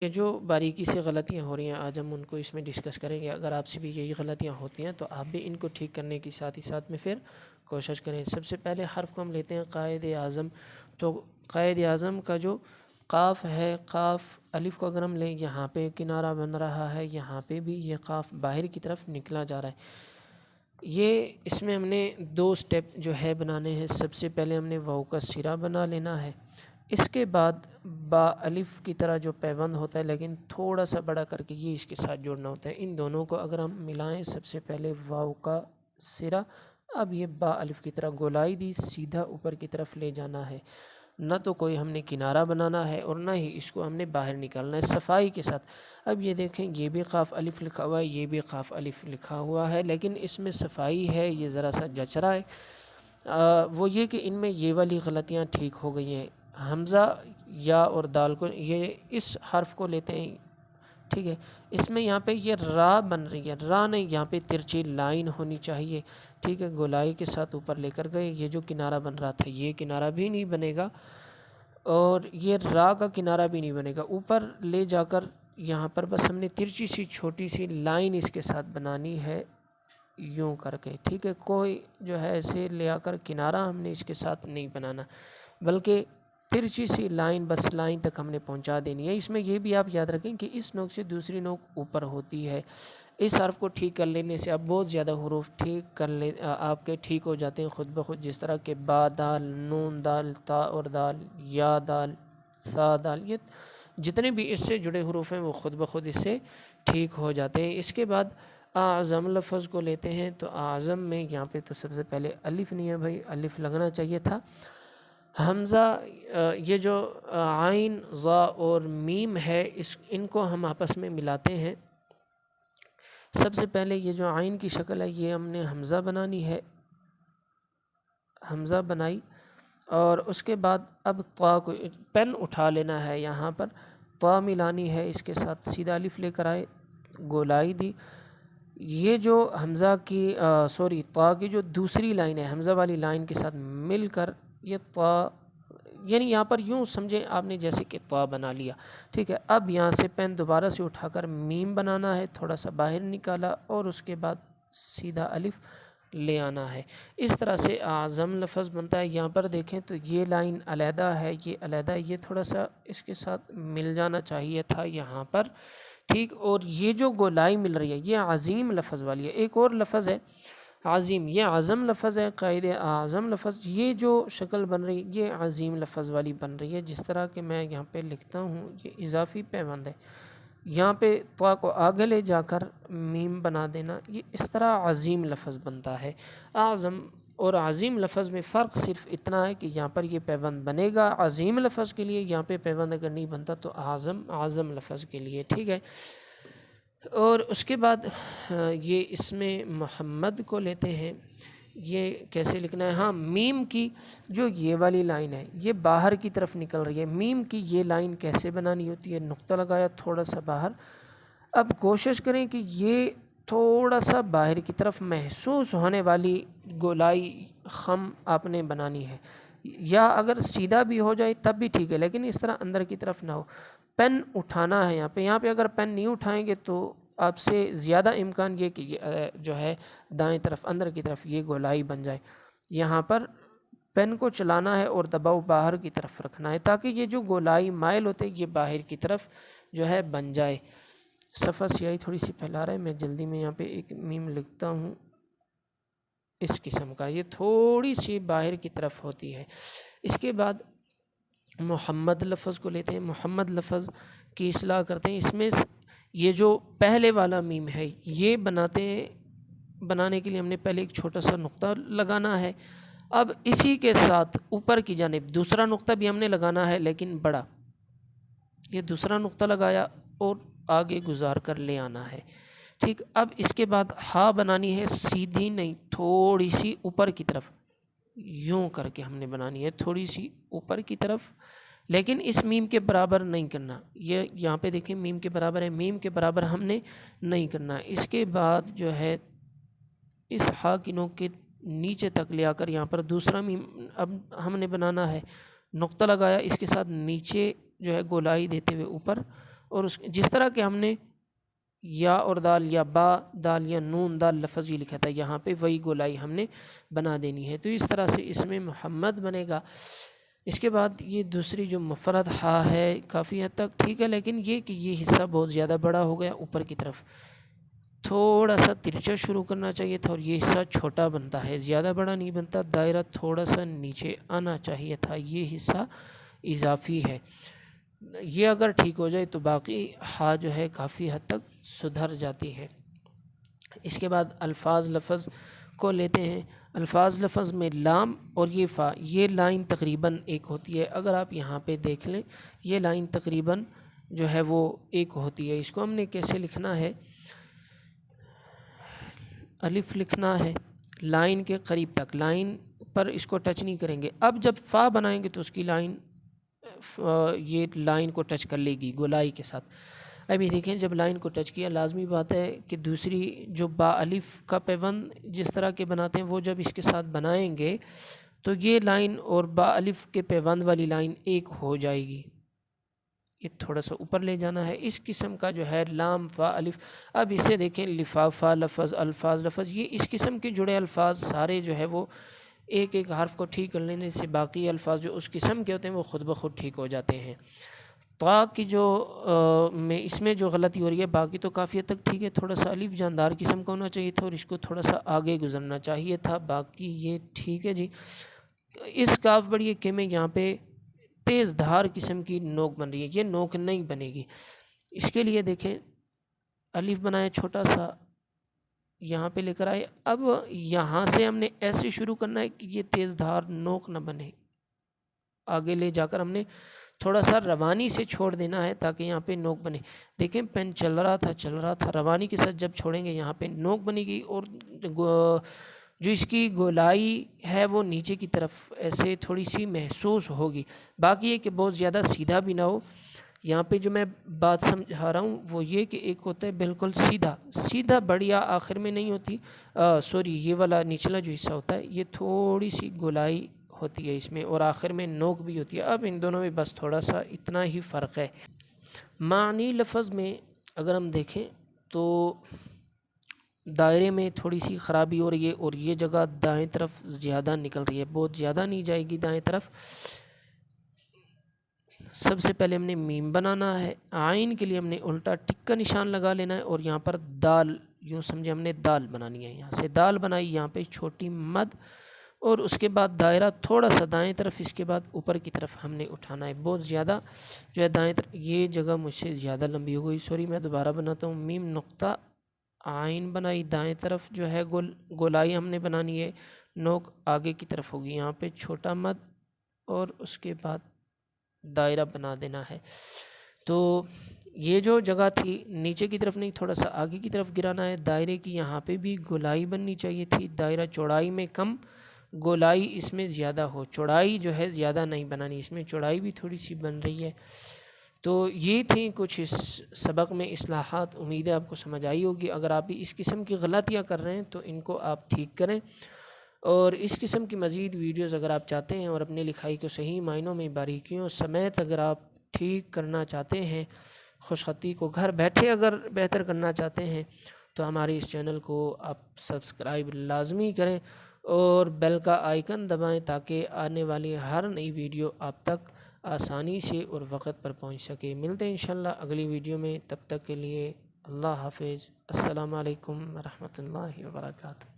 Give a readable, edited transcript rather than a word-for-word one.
یہ جو باریکی سے غلطیاں ہو رہی ہیں آج ہم ان کو اس میں ڈسکس کریں گے۔ اگر آپ سے بھی یہی غلطیاں ہوتی ہیں تو آپ بھی ان کو ٹھیک کرنے کی ساتھ ہی ساتھ میں پھر کوشش کریں۔ سب سے پہلے حرف کو ہم لیتے ہیں قائد اعظم۔ تو قائد اعظم کا جو قاف ہے، قاف الف کو اگر ہم لیں، یہاں پہ کنارہ بن رہا ہے، یہاں پہ بھی یہ قاف باہر کی طرف نکلا جا رہا ہے۔ یہ اس میں ہم نے 2 سٹیپ جو ہے بنانے ہیں۔ سب سے پہلے ہم نے واو کا سرا بنا لینا ہے، اس کے بعد با الف کی طرح جو پیوند ہوتا ہے لیکن تھوڑا سا بڑا کر کے یہ اس کے ساتھ جوڑنا ہوتا ہے۔ ان دونوں کو اگر ہم ملائیں، سب سے پہلے واو کا سرا، اب یہ با الف کی طرح گولائی دی، سیدھا اوپر کی طرف لے جانا ہے۔ نہ تو کوئی ہم نے کنارہ بنانا ہے اور نہ ہی اس کو ہم نے باہر نکالنا ہے، صفائی کے ساتھ۔ اب یہ دیکھیں، یہ بھی قاف الف لکھا ہوا ہے، یہ بھی قاف الف لکھا ہوا ہے، لیکن اس میں صفائی ہے، یہ ذرا سا جچ رہا ہے۔ وہ یہ کہ ان میں یہ والی غلطیاں ٹھیک ہو گئی ہیں۔ حمزہ یا اور دال کو، یہ اس حرف کو لیتے ہیں، ٹھیک ہے، اس میں یہاں پہ یہ را بن رہی ہے، را نہیں، یہاں پہ ترچی لائن ہونی چاہیے، ٹھیک ہے، گولائی کے ساتھ اوپر لے کر گئے۔ یہ جو کنارہ بن رہا تھا یہ کنارہ بھی نہیں بنے گا، اور یہ را کا کنارہ بھی نہیں بنے گا۔ اوپر لے جا کر یہاں پر بس ہم نے ترچی سی چھوٹی سی لائن اس کے ساتھ بنانی ہے، یوں کر کے، ٹھیک ہے۔ کوئی جو ہے ایسے لے آ کر کنارہ ہم نے اس کے ساتھ نہیں بنانا، بلکہ ترچی سی لائن، بس لائن تک ہم نے پہنچا دینی ہے۔ اس میں یہ بھی آپ یاد رکھیں کہ اس نوک سے دوسری نوک اوپر ہوتی ہے۔ اس حرف کو ٹھیک کر لینے سے اب بہت زیادہ حروف آپ کے ٹھیک ہو جاتے ہیں خود بخود، جس طرح کہ با دال، نون دال، تا اور دال، یا دال، سا دال، یہ جتنے بھی اس سے جڑے حروف ہیں وہ خود بخود اس سے ٹھیک ہو جاتے ہیں۔ اس کے بعد اعظم لفظ کو لیتے ہیں، تو اعظم میں یہاں پہ تو سب سے پہلے الف نہیں ہے بھائی، الف لگنا چاہیے تھا۔ حمزہ، یہ جو عین، ضا اور میم ہے، ان کو ہم آپس میں ملاتے ہیں۔ سب سے پہلے یہ جو عین کی شکل ہے یہ ہم نے حمزہ بنانی ہے، حمزہ بنائی، اور اس کے بعد اب طا کو پین اٹھا لینا ہے، یہاں پر طا ملانی ہے، اس کے ساتھ سیدھا الف لے کر آئے، گولائی دی۔ یہ جو حمزہ کی طا کی جو دوسری لائن ہے حمزہ والی لائن کے ساتھ مل کر یہ طا، یعنی یہاں پر یوں سمجھیں آپ نے جیسے کہ طا بنا لیا، ٹھیک ہے۔ اب یہاں سے پین دوبارہ سے اٹھا کر میم بنانا ہے، تھوڑا سا باہر نکالا، اور اس کے بعد سیدھا الف لے آنا ہے۔ اس طرح سے اعظم لفظ بنتا ہے۔ یہاں پر دیکھیں تو یہ لائن علیحدہ ہے، یہ علیحدہ ہے، یہ تھوڑا سا اس کے ساتھ مل جانا چاہیے تھا یہاں پر، ٹھیک۔ اور یہ جو گولائی مل رہی ہے یہ عظیم لفظ والی ہے۔ ایک اور لفظ ہے عظیم، یہ عظم لفظ ہے، قائد اعظم لفظ، یہ جو شکل بن رہی ہے یہ عظیم لفظ والی بن رہی ہے۔ جس طرح کہ میں یہاں پہ لکھتا ہوں، یہ اضافی پیوند ہے، یہاں پہ طا کو آگے لے جا کر میم بنا دینا، یہ اس طرح عظیم لفظ بنتا ہے۔ اعظم اور عظیم لفظ میں فرق صرف اتنا ہے کہ یہاں پر یہ پیوند بنے گا عظیم لفظ کے لیے، یہاں پہ پیوند اگر نہیں بنتا تو اعظم لفظ کے لیے، ٹھیک ہے۔ اور اس کے بعد یہ اس میں محمد کو لیتے ہیں، یہ کیسے لکھنا ہے؟ ہاں، میم کی جو یہ والی لائن ہے یہ باہر کی طرف نکل رہی ہے، میم کی یہ لائن کیسے بنانی ہوتی ہے؟ نقطہ لگایا تھوڑا سا باہر، اب کوشش کریں کہ یہ تھوڑا سا باہر کی طرف محسوس ہونے والی گولائی خم آپ نے بنانی ہے، یا اگر سیدھا بھی ہو جائے تب بھی ٹھیک ہے، لیکن اس طرح اندر کی طرف نہ ہو۔ پین اٹھانا ہے یہاں پہ اگر پین نہیں اٹھائیں گے تو آپ سے زیادہ امکان یہ کہ جو ہے دائیں طرف اندر کی طرف یہ گولائی بن جائے۔ یہاں پر پین کو چلانا ہے اور دباؤ باہر کی طرف رکھنا ہے تاکہ یہ جو گولائی مائل ہوتے یہ باہر کی طرف جو ہے بن جائے۔ صفحہ سیاہی تھوڑی سی پھیلا رہا ہے، میں جلدی میں یہاں پہ ایک میم لکھتا ہوں اس قسم کا، یہ تھوڑی سی باہر کی طرف ہوتی ہے۔ اس کے بعد محمد لفظ کو لیتے ہیں، محمد لفظ کی اصلاح کرتے ہیں۔ اس میں یہ جو پہلے والا میم ہے یہ بنانے کے لیے ہم نے پہلے ایک چھوٹا سا نقطہ لگانا ہے، اب اسی کے ساتھ اوپر کی جانب دوسرا نقطہ بھی ہم نے لگانا ہے لیکن بڑا، یہ دوسرا نقطہ لگایا اور آگے گزار کر لے آنا ہے، ٹھیک۔ اب اس کے بعد ہا بنانی ہے، سیدھی نہیں، تھوڑی سی اوپر کی طرف، یوں کر کے ہم نے بنانی ہے، تھوڑی سی اوپر کی طرف، لیکن اس میم کے برابر نہیں کرنا۔ یہ یہاں پہ دیکھیں میم کے برابر ہے، میم کے برابر ہم نے نہیں کرنا۔ اس کے بعد جو ہے اس ہا کی نوک کے نیچے تک لے آ کر یہاں پر دوسرا میم اب ہم نے بنانا ہے، نقطہ لگایا، اس کے ساتھ نیچے جو ہے گولائی دیتے ہوئے اوپر، اور جس طرح کہ ہم نے یا اور دال یا با دال یا نون دال لفظ یہ لکھا تھا، یہاں پہ وہی گولائی ہم نے بنا دینی ہے۔ تو اس طرح سے اس میں محمد بنے گا۔ اس کے بعد یہ دوسری جو مفرد ہا ہے کافی حد تک ٹھیک ہے، لیکن یہ کہ یہ حصہ بہت زیادہ بڑا ہو گیا، اوپر کی طرف تھوڑا سا ترچا شروع کرنا چاہیے تھا اور یہ حصہ چھوٹا بنتا ہے، زیادہ بڑا نہیں بنتا، دائرہ تھوڑا سا نیچے آنا چاہیے تھا، یہ حصہ اضافی ہے۔ یہ اگر ٹھیک ہو جائے تو باقی ہا جو ہے کافی حد تک سدھر جاتی ہے۔ اس کے بعد الفاظ لفظ کو لیتے ہیں۔ الفاظ لفظ میں لام اور یہ فا، یہ لائن تقریباً ایک ہوتی ہے۔ اگر آپ یہاں پہ دیکھ لیں یہ لائن تقریباً جو ہے وہ ایک ہوتی ہے۔ اس کو ہم نے کیسے لکھنا ہے، الف لکھنا ہے لائن کے قریب تک، لائن پر اس کو ٹچ نہیں کریں گے۔ اب جب فا بنائیں گے تو اس کی لائن یہ لائن کو ٹچ کر لے گی گولائی کے ساتھ۔ ابھی دیکھیں جب لائن کو ٹچ کیا، لازمی بات ہے کہ دوسری جو با الف کا پیوند جس طرح کے بناتے ہیں وہ جب اس کے ساتھ بنائیں گے تو یہ لائن اور با الف کے پیوند والی لائن ایک ہو جائے گی۔ یہ تھوڑا سا اوپر لے جانا ہے۔ اس قسم کا جو ہے لام فا الف، اب اسے دیکھیں لفافہ لفظ الفاظ لفظ، یہ اس قسم کے جڑے الفاظ سارے جو ہے وہ ایک ایک حرف کو ٹھیک کر لینے سے باقی الفاظ جو اس قسم کے ہوتے ہیں وہ خود بخود ٹھیک ہو جاتے ہیں۔ طا کی جو اس میں جو غلطی ہو رہی ہے، باقی تو کافی حد تک ٹھیک ہے، تھوڑا سا الف جاندار قسم کا ہونا چاہیے تھا اور اس کو تھوڑا سا آگے گزرنا چاہیے تھا، باقی یہ ٹھیک ہے جی۔ اس کاف بڑی کے میں یہاں پہ تیز دھار قسم کی نوک بن رہی ہے، یہ نوک نہیں بنے گی۔ اس کے لیے دیکھیں الف بنائے چھوٹا سا، یہاں پہ لے کر آئے، اب یہاں سے ہم نے ایسے شروع کرنا ہے کہ یہ تیز دھار نوک نہ بنے، آگے لے جا کر ہم نے تھوڑا سا روانی سے چھوڑ دینا ہے تاکہ یہاں پہ نوک بنے۔ دیکھیں پین چل رہا تھا، روانی کے ساتھ جب چھوڑیں گے یہاں پہ نوک بنے گی اور جو اس کی گولائی ہے وہ نیچے کی طرف ایسے تھوڑی سی محسوس ہوگی۔ باقی یہ کہ بہت زیادہ سیدھا بھی نہ ہو۔ یہاں پہ جو میں بات سمجھا رہا ہوں وہ یہ کہ ایک ہوتا ہے بالکل سیدھا بڑھیا آخر میں نہیں ہوتی، یہ والا نچلا جو حصہ ہوتا ہے یہ تھوڑی سی گولائی ہوتی ہے اس میں اور آخر میں نوک بھی ہوتی ہے۔ اب ان دونوں میں بس تھوڑا سا اتنا ہی فرق ہے۔ معنی لفظ میں اگر ہم دیکھیں تو دائرے میں تھوڑی سی خرابی ہو رہی ہے اور یہ جگہ دائیں طرف زیادہ نکل رہی ہے، بہت زیادہ نہیں جائے گی دائیں طرف۔ سب سے پہلے ہم نے میم بنانا ہے، عین کے لیے ہم نے الٹا ٹک کا نشان لگا لینا ہے اور یہاں پر دال، یوں سمجھے ہم نے دال بنانی ہے، یہاں سے دال بنائی، یہاں پہ چھوٹی مد اور اس کے بعد دائرہ تھوڑا سا دائیں طرف، اس کے بعد اوپر کی طرف ہم نے اٹھانا ہے، بہت زیادہ جو ہے دائیں طرف۔ یہ جگہ مجھ سے زیادہ لمبی ہو گئی، سوری، میں دوبارہ بناتا ہوں۔ میم نقطہ عین بنائی، دائیں طرف جو ہے گولائی ہم نے بنانی ہے، نوک آگے کی طرف ہوگی، یہاں پہ چھوٹا مد اور اس کے بعد دائرہ بنا دینا ہے۔ تو یہ جو جگہ تھی نیچے کی طرف نہیں، تھوڑا سا آگے کی طرف گرانا ہے دائرے کی، یہاں پہ بھی گولائی بننی چاہیے تھی، دائرہ چوڑائی میں کم، گولائی اس میں زیادہ ہو، چوڑائی جو ہے زیادہ نہیں بنانی، اس میں چوڑائی بھی تھوڑی سی بن رہی ہے۔ تو یہ تھیں کچھ اس سبق میں اصلاحات، امید ہے آپ کو سمجھ آئی ہوگی۔ اگر آپ بھی اس قسم کی غلطیاں کر رہے ہیں تو ان کو آپ ٹھیک کریں، اور اس قسم کی مزید ویڈیوز اگر آپ چاہتے ہیں اور اپنے لکھائی کو صحیح معنوں میں باریکیوں سمیت اگر آپ ٹھیک کرنا چاہتے ہیں، خوش خطی کو گھر بیٹھے اگر بہتر کرنا چاہتے ہیں تو ہمارے اس چینل کو آپ سبسکرائب لازمی کریں اور بیل کا آئیکن دبائیں تاکہ آنے والی ہر نئی ویڈیو آپ تک آسانی سے اور وقت پر پہنچ سکے۔ ملتے ہیں انشاءاللہ اگلی ویڈیو میں، تب تک کے لیے اللہ حافظ، السلام علیکم ورحمۃ اللہ وبرکاتہ۔